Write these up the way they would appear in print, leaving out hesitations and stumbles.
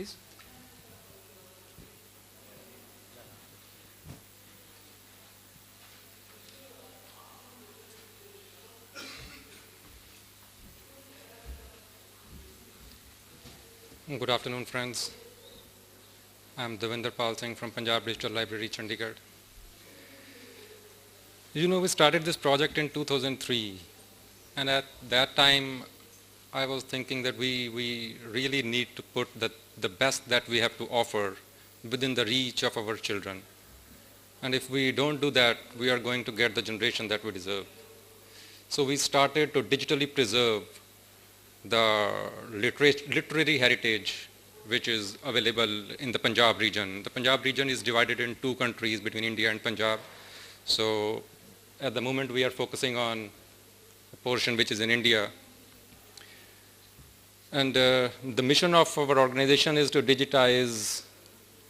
please. Good afternoon, friends. I'm Devinder Pal Singh from Punjab Digital Library, Chandigarh. We started this project in 2003, and at that time, I was thinking that we really need to put the best that we have to offer within the reach of our children. And if we don't do that, we are going to get the generation that we deserve. So we started to digitally preserve the literary heritage which is available in the Punjab region. The Punjab region is divided in two countries between India and Punjab. So at the moment we are focusing on a portion which is in India. And the mission of our organization is to digitize,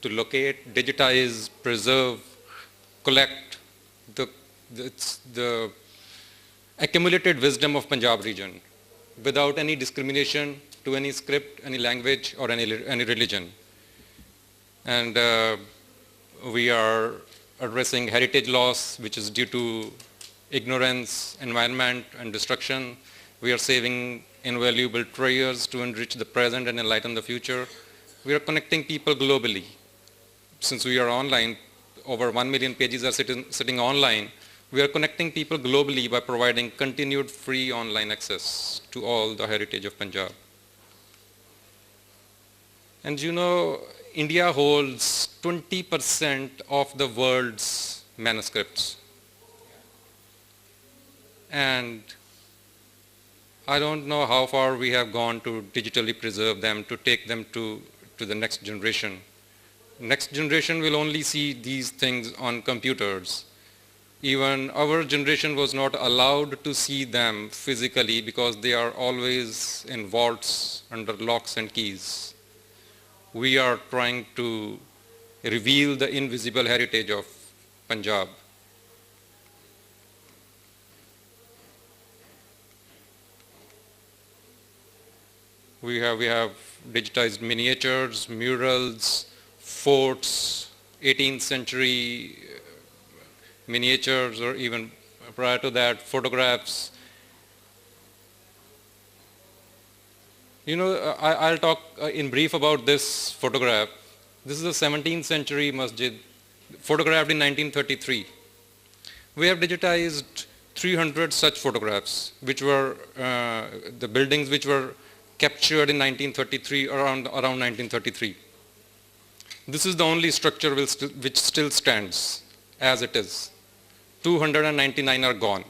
to locate, digitize, preserve, collect the accumulated wisdom of Punjab region without any discrimination to any script, any language, or any religion. And we are addressing heritage loss, which is due to ignorance, environment, and destruction. We are saving invaluable treasures to enrich the present and enlighten the future. We are connecting people globally. Since we are online, over 1 million pages are sitting online. We are connecting people globally by providing continued free online access to all the heritage of Punjab. And India holds 20% of the world's manuscripts. And I don't know how far we have gone to digitally preserve them, to take them to the next generation. Next generation will only see these things on computers. Even our generation was not allowed to see them physically because they are always in vaults under locks and keys. We are trying to reveal the invisible heritage of Punjab. We have digitized miniatures, murals, forts, 18th century miniatures, or even prior to that, photographs. I'll talk in brief about this photograph. This is a 17th century masjid, photographed in 1933. We have digitized 300 such photographs, which were the buildings which were captured in 1933, around 1933. This is the only structure which still stands as it is. 299 are gone.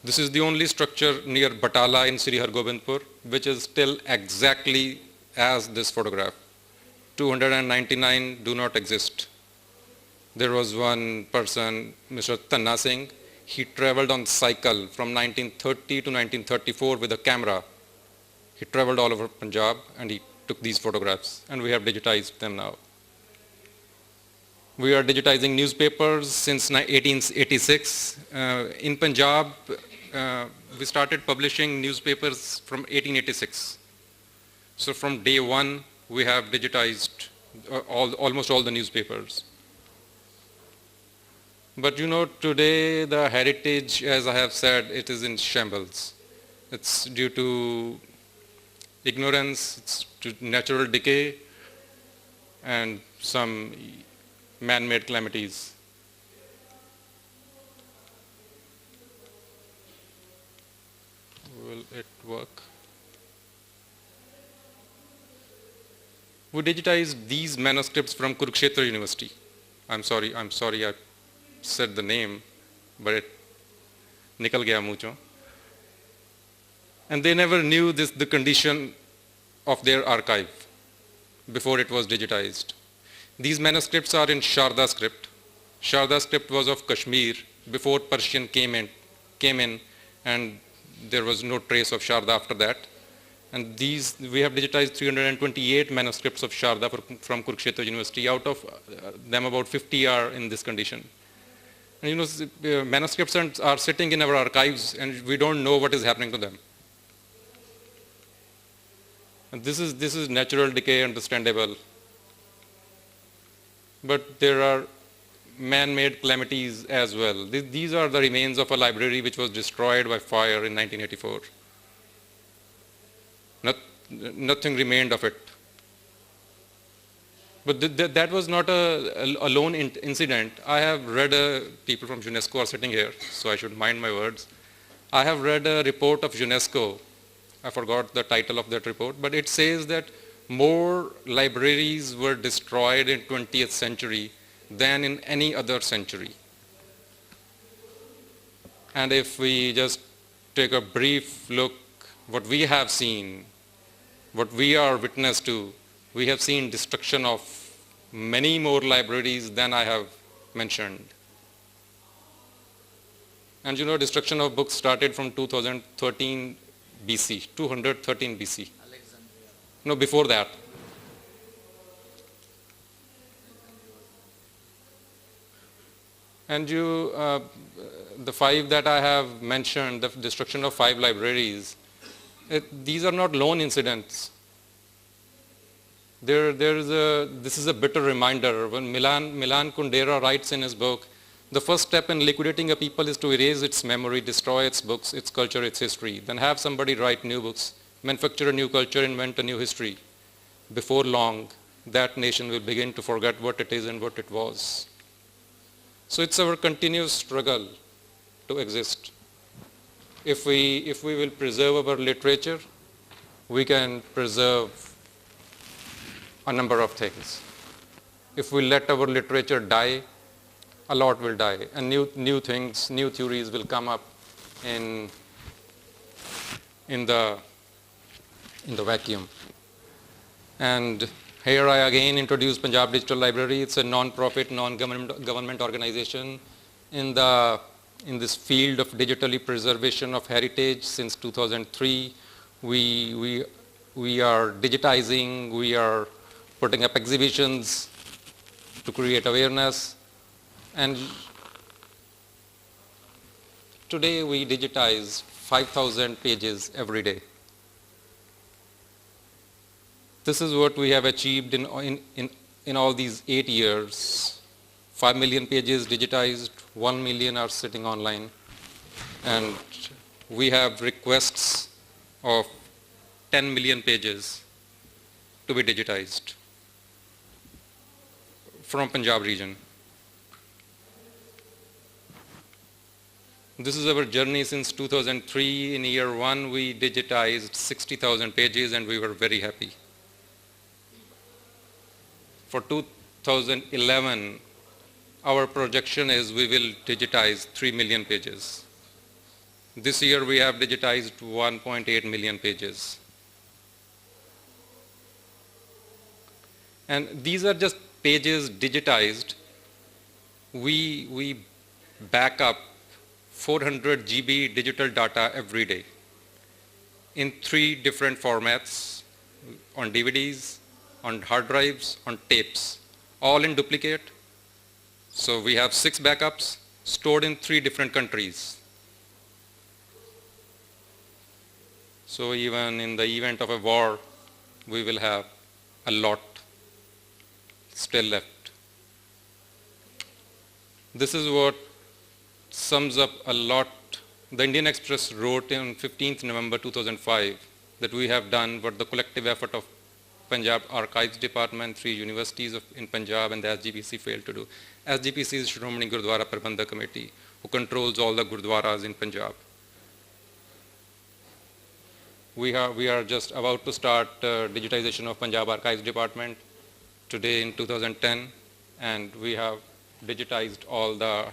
This is the only structure near Batala in Sri Hargobindpur, which is still exactly as this photograph. 299 do not exist. There was one person, Mr. Tanna Singh. He traveled on cycle from 1930 to 1934 with a camera. He traveled all over Punjab and he took these photographs, and we have digitized them now. We are digitizing newspapers since 1886. In Punjab, we started publishing newspapers from 1886. So from day one, we have digitized almost all the newspapers. But today the heritage, as I have said, it is in shambles. It's due to ignorance, it's to natural decay, and some man-made calamities. Will it work? We digitized these manuscripts from Kurukshetra University. I'm sorry I said the name, but it nikal gaya muh chon. And they never knew the condition of their archive before it was digitized. These manuscripts are in Sharda script. Sharda script was of Kashmir before Persian came in, and there was no trace of Sharda after that. And we have digitized 328 manuscripts of Sharda from Kurukshetra University. Out of them, about 50 are in this condition. And manuscripts are sitting in our archives, and we don't know what is happening to them. And this is natural decay, understandable. But there are man-made calamities as well. These are the remains of a library which was destroyed by fire in 1984. Nothing remained of it. But that was not a lone incident. I have read, people from UNESCO are sitting here, so I should mind my words. I have read a report of UNESCO. I forgot the title of that report, but it says that more libraries were destroyed in 20th century than in any other century. And if we just take a brief look, what we have seen, what we are witness to, we have seen destruction of many more libraries than I have mentioned. And you know, destruction of books started from 2013 BC, 213 BC. No, before that. And the 5 that I have mentioned, the destruction of 5 libraries, these are not lone incidents. This is a bitter reminder. When Milan Kundera writes in his book, the first step in liquidating a people is to erase its memory, destroy its books, its culture, its history. Then have somebody write new books, manufacture a new culture, invent a new history. Before long, that nation will begin to forget what it is and what it was. So it's our continuous struggle to exist. If we will preserve our literature, we can preserve a number of things. If we let our literature die, a lot will die, and new things, new theories will come up in the vacuum. And here I again introduce Punjab Digital Library. It's a non-profit, non-government organization in this field of digitally preservation of heritage. Since 2003, we are digitizing, we are putting up exhibitions to create awareness. And today we digitize 5,000 pages every day. This is what we have achieved in all these 8 years. 5 million pages digitized, 1 million are sitting online. And we have requests of 10 million pages to be digitized from Punjab region. This is our journey since 2003. In year 1, we digitized 60,000 pages and we were very happy. For 2011, our projection is we will digitize 3 million pages. This year we have digitized 1.8 million pages. And these are just pages digitized. We back up 400 GB digital data every day in 3 different formats, on DVDs, on hard drives, on tapes, all in duplicate. So we have 6 backups stored in 3 different countries. So even in the event of a war, we will have a lot still left. This is what sums up a lot. The Indian Express wrote on 15th November 2005 that we have done what the collective effort of Punjab Archives Department, 3 universities in Punjab and the SGPC failed to do. SGPC is Shiromani Gurdwara Prabandhak Committee, who controls all the Gurdwaras in Punjab. We are just about to start digitization of Punjab Archives Department today in 2010, and we have digitized all the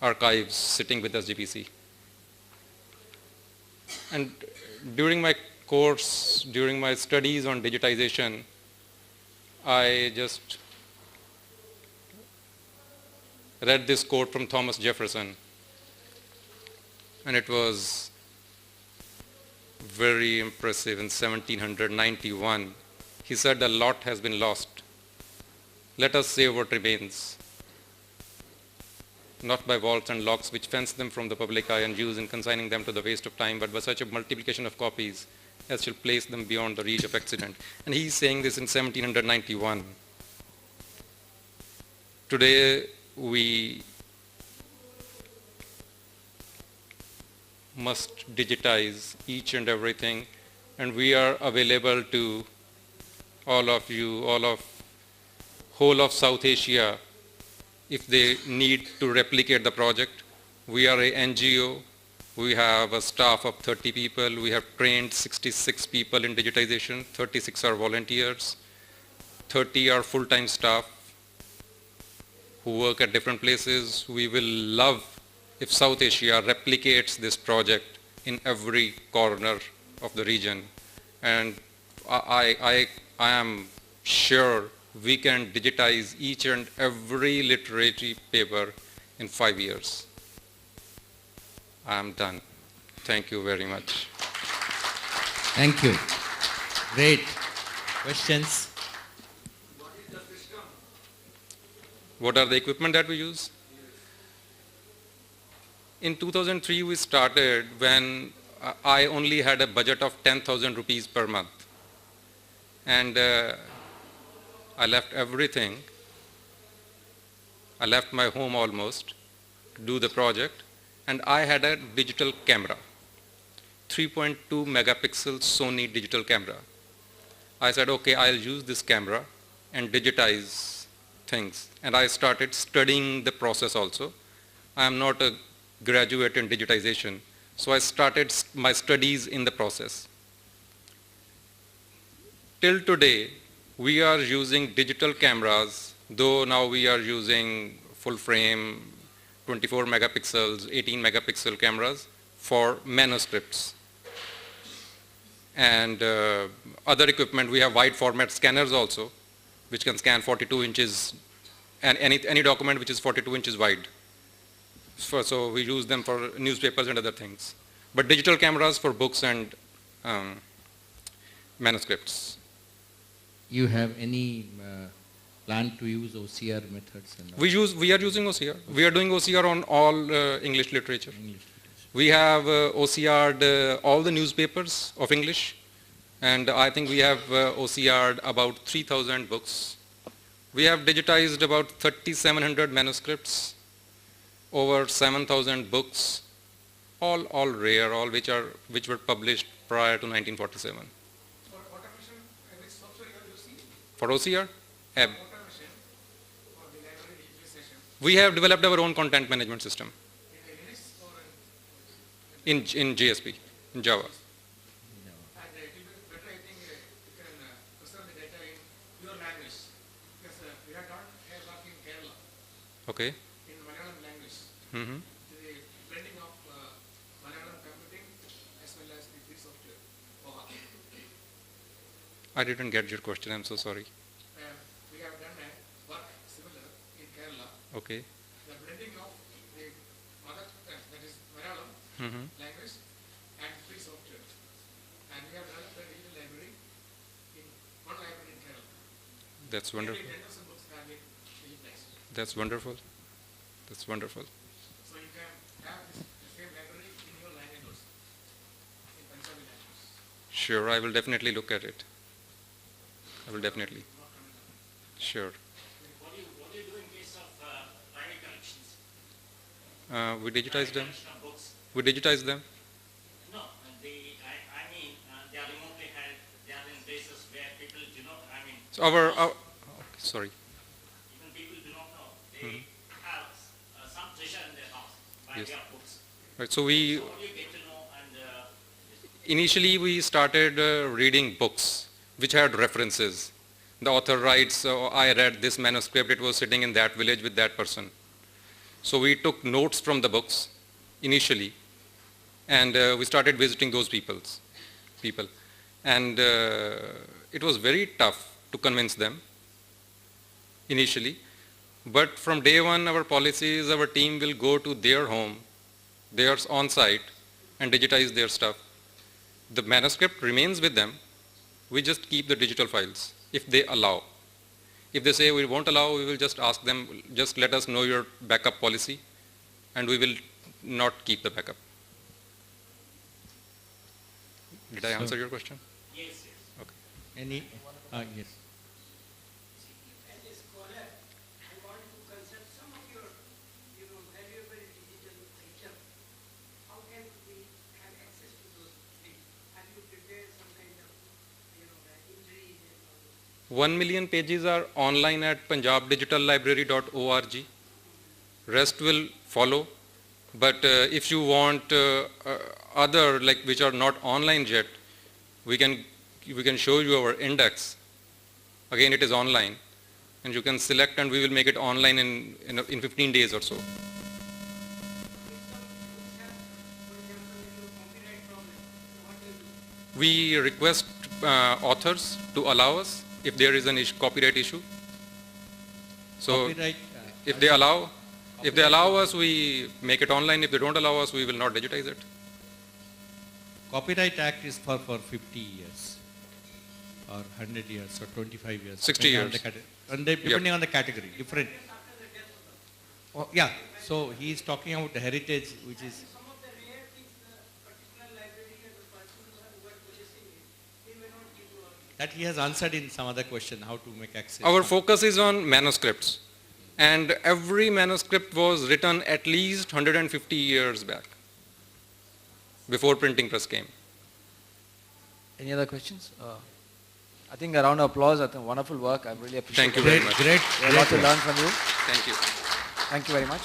archives sitting with SGPC. And during my course, during my studies on digitization, I just read this quote from Thomas Jefferson, and it was very impressive. In 1791, he said, "A lot has been lost. Let us save what remains, not by vaults and locks which fence them from the public eye and use in consigning them to the waste of time, but by such a multiplication of copies as shall place them beyond the reach of accident. And he's saying this in 1791. Today, we must digitize each and everything, and we are available to all of you, whole of South Asia, if they need to replicate the project. We are a NGO. We have a staff of 30 people. We have trained 66 people in digitization. 36 are volunteers. 30 are full-time staff who work at different places. We will love if South Asia replicates this project in every corner of the region. And I am sure we can digitize each and every literary paper in 5 years. I am done. Thank you very much. Thank you. Great. Questions? What is the system? What are the equipment that we use? In 2003, we started when I only had a budget of 10,000 rupees per month. And I left everything. I left my home almost to do the project. And I had a digital camera, 3.2 megapixel Sony digital camera. I said, okay, I'll use this camera and digitize things. And I started studying the process also. I am not a graduate in digitization, so I started my studies in the process. Till today, we are using digital cameras, though now we are using full frame, 24 megapixels, 18 megapixel cameras for manuscripts. And other equipment, we have wide format scanners also, which can scan 42 inches, and any document which is 42 inches wide. So we use them for newspapers and other things. But digital cameras for books and manuscripts. You have any plan to use OCR methods? And We are using OCR. We are doing OCR on all English literature. English literature. We have OCR'd all the newspapers of English, and I think we have OCR'd about 3,000 books. We have digitized about 3,700 manuscripts, over 7,000 books, all rare, all which were published prior to 1947. For automation, which software you are using? For OCR, Ebb. Automation for the library digitalization. We have developed our own content management system In Linux or in JSP, in Java. and it will be better, I think, you can preserve the data in your language. Because we have done a work in Kerala Okay. in Malayalam language. Mm-hmm. The blending of Malayalam computing as well as the free software. I didn't get your question. I'm so sorry. We have done a work similar in Kerala. Okay. The blending of the mother tongue, that is Malayalam Mm-hmm. language and free software. And we have developed a digital library in one library in Kerala. That's wonderful. Nearly 10,000 books have been digitized. That's wonderful. That's wonderful. So you can have the same library in your language also, in Punjabi language. Sure, I will definitely look at it. I will definitely. Not Tamil Nadu. Sure. What do you do in case of private collections? We digitize them. Collection of books? We digitize them. No, I mean, they are remotely held, they are in places where people do not, I mean, So our okay, sorry. even people do not know. They have some treasure in their house by Yes. way of books. Right. So we So how do you get to know and initially we started reading books which had references. The author writes, I read this manuscript, it was sitting in that village with that person. So we took notes from the books initially, and we started visiting those people. And it was very tough to convince them initially. But from day one, our policy is our team will go to their home, theirs on site, and digitize their stuff. The manuscript remains with them. We just keep the digital files if they allow. If they say we won't allow, we will just ask them, just let us know your backup policy, and we will not keep the backup. Did I So- answer your question? Yes, yes. Okay. Any? Yes. As a scholar, I want to consult some of your, valuable digital items. How can we have access to those things? Have you prepared some kind of, injuries and all those? 1 million pages are online at punjabdigitallibrary.org. Rest will follow. But if you want other, like which are not online yet, we can show you our index. Again, it is online, and you can select, and we will make it online in 15 days or so. If some books have, for example, copyright problem, what do you do? We request authors to allow us if there is an copyright issue. So Copyright. if they allow us, we make it online. If they don't allow us, we will not digitize it. Copyright Act is for 50 years or 100 years or 25 years. 60 depending on years. the depending on the category, different. Oh, yeah, so he is talking about the heritage, which is, Some of the rare things, the particular library and the person who were possessing it, they may not give you all. that he has answered in some other question, how to make access. Our focus is on manuscripts, and every manuscript was written at least 150 years back, before printing press came. Any other questions? I think a round of applause. I think wonderful work. I really appreciate Thank you it. very much. Great, We have a lot to learn from you. Thank you. Thank you very much.